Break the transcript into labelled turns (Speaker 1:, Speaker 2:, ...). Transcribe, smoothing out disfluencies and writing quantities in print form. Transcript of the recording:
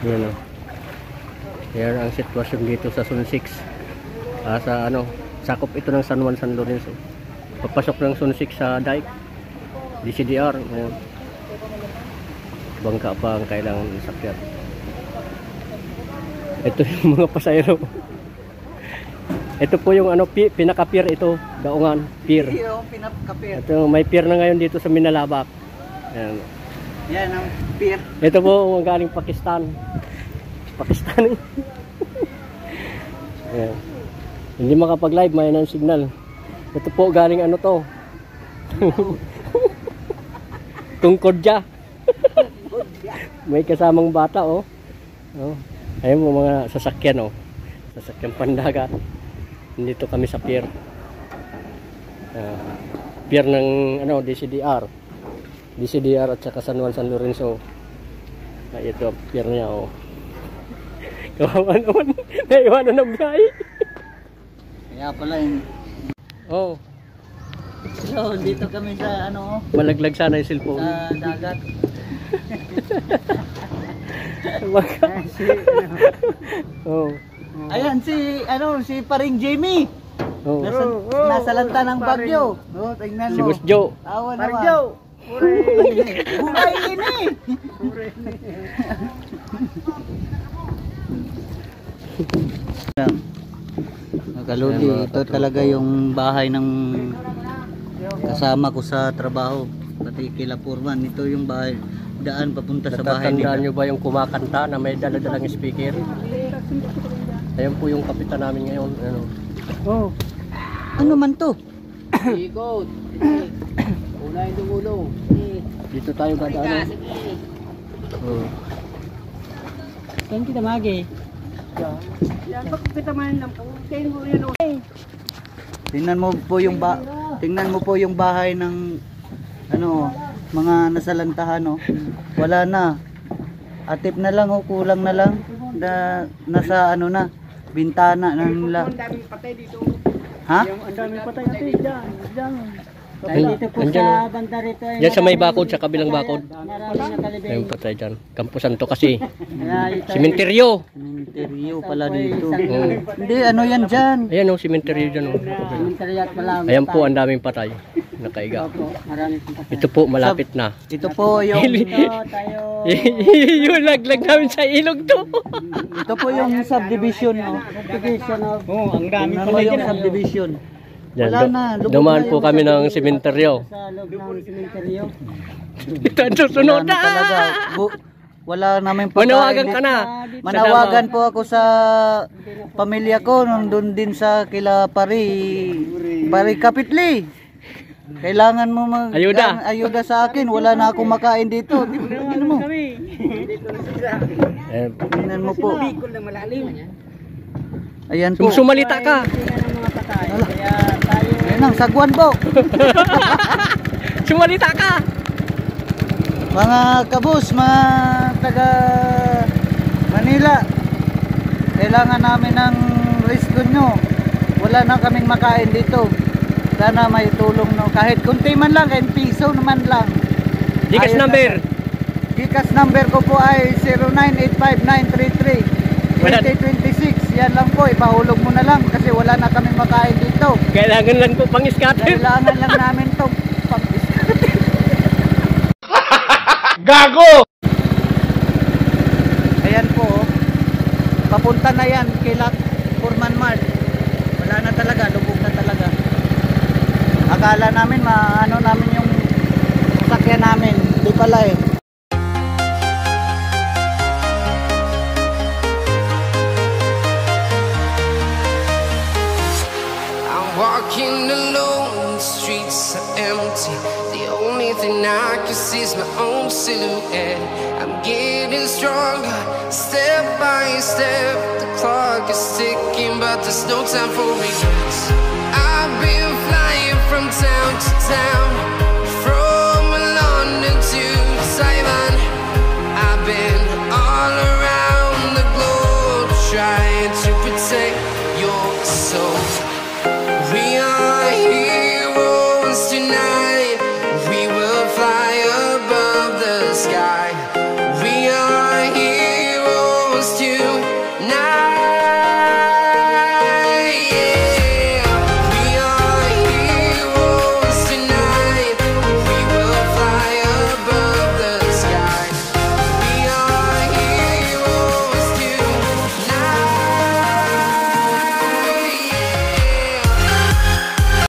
Speaker 1: Yan o. Yan ang sitwasyon dito sa Zone 6. Sa ano, sakop ito ng San Juan, San Lorenzo. Papasok ng Zone 6 sa dike. DCDR. Ayan. Bangka pa ang kailangan isakyan. Ito yung mga pasayro. Ito po yung ano, pinaka-pier ito. Daungan, pier. Ito, may pier na ngayon dito sa Minalabak. Ayan.
Speaker 2: Yan ang pier.
Speaker 1: Ito po galing Pakistan. Pakistan. Ayan. Hindi makapag-live, may ng signal. Ito po galing ano to. Tungkodya. May kasamang bata oh. Oh. Ayun po mga sasakyan oh. Sasakyan pandagat. Dito kami sa pier. Pier ng ano, DCDR. DCDR at saka San Juan, San Lorenzo. Ito ang pier niya oh. Kawawa naman. Naiwanan ng biyahe.
Speaker 2: Kaya pala yung...
Speaker 1: Oh.
Speaker 2: So, dito kami sa ano...
Speaker 1: Malaglag sana yung cellphone.
Speaker 2: Sa dagat.
Speaker 1: Oh.
Speaker 2: Ayan si Paring Jamie.
Speaker 1: Oh.
Speaker 2: Nasa lanta ng Bagyo. Oh, tingnan mo.
Speaker 1: Si Boss Joe.
Speaker 2: Awa naman. Paring Joe. Buray ini. Kaludi, ito talaga yung bahay ng kasama ko sa trabaho, pati kila Purman. Ito yung bahay, daan papunta sa bahay nila.
Speaker 1: Natatandaan nyo ba yung kumakanta na may dala-dalang speaker? Ayan po yung kapitan namin ngayon. Ano?
Speaker 2: Oh. Ano man to?
Speaker 3: Ikot. Ulay dumulo.
Speaker 1: Dito tayo dadaan. Oh.
Speaker 2: Saan kita magi?
Speaker 3: Yan pa kita man lang po. Kain mo yan.
Speaker 2: Tingnan mo po yung bahay ng ano, mga nasalantahan oh. Wala na. Atip na lang oh, kulang na lang. Nasa ano na, bintana na nila.
Speaker 3: Ang daming patay dito.
Speaker 2: Ha?
Speaker 3: Ang daming patay diyan.
Speaker 2: Dito po sa banda rito.
Speaker 1: Yan sa may bakod, sa kabilang bakod.
Speaker 2: Maraming nakalibing.
Speaker 1: Ayun patay dyan. Kampusan to kasi. Simenteryo.
Speaker 2: Simenteryo pala dito. Oh. Hindi, ano yan dyan?
Speaker 1: Ayan o, simenteryo dyan o.
Speaker 2: Simenteryo at malamang.
Speaker 1: Ayan po, ang daming patay. Nakaiga. Ito po, malapit na.
Speaker 2: Ito po yung
Speaker 1: Yung laglag namin sa ilog to.
Speaker 2: ito po yung subdivision oh. Subdivision of. Oh, ang dami pala yung subdivision.
Speaker 1: Yan,
Speaker 2: Wala na.
Speaker 1: dumaan po kami ng simenteryo.
Speaker 2: Sa loob ng simenteryo.
Speaker 1: Ito ang susunod na.
Speaker 2: Wala namin pagkain.
Speaker 1: Manawagan ka na.
Speaker 2: Manawagan po ako sa pamilya ko nandun din sa kila Pari Kapitli. Kailangan mo ayuda sa akin. Wala na akong makain dito. Tingnan mo. Tingnan mo po. Ayan po.
Speaker 1: Sumalita ka.
Speaker 2: Ayan ang sagwan po.
Speaker 1: Sumalita ka.
Speaker 2: Mga kabus, mga taga Manila, kailangan namin ng rescue nyo. Wala na kaming makain dito. Sana may tulong no. Kahit kunti man lang, kahit piso naman lang.
Speaker 1: Gcash number.
Speaker 2: Gcash number ko po ay 0985-933-2026. Yan lang po, ipahulog mo na lang kasi wala na kaming makain dito.
Speaker 1: Kailangan lang po pang-scatter.
Speaker 2: Kailangan lang namin to pang-scatter.
Speaker 1: Gago!
Speaker 2: Ayan po, papunta na yan kila Purman Mart. Wala na talaga, lubog na talaga. Akala namin maano namin yung sasakyan namin, di pala eh.
Speaker 4: I'm walking alone, the streets are empty. The only thing I can see is my own silhouette. I'm getting stronger, step by step. The clock is ticking, but there's no time for regrets. I've been flying from town to town, from London to Taiwan. I've been all around the globe, trying to protect your soul. We are heroes tonight. We will fly Now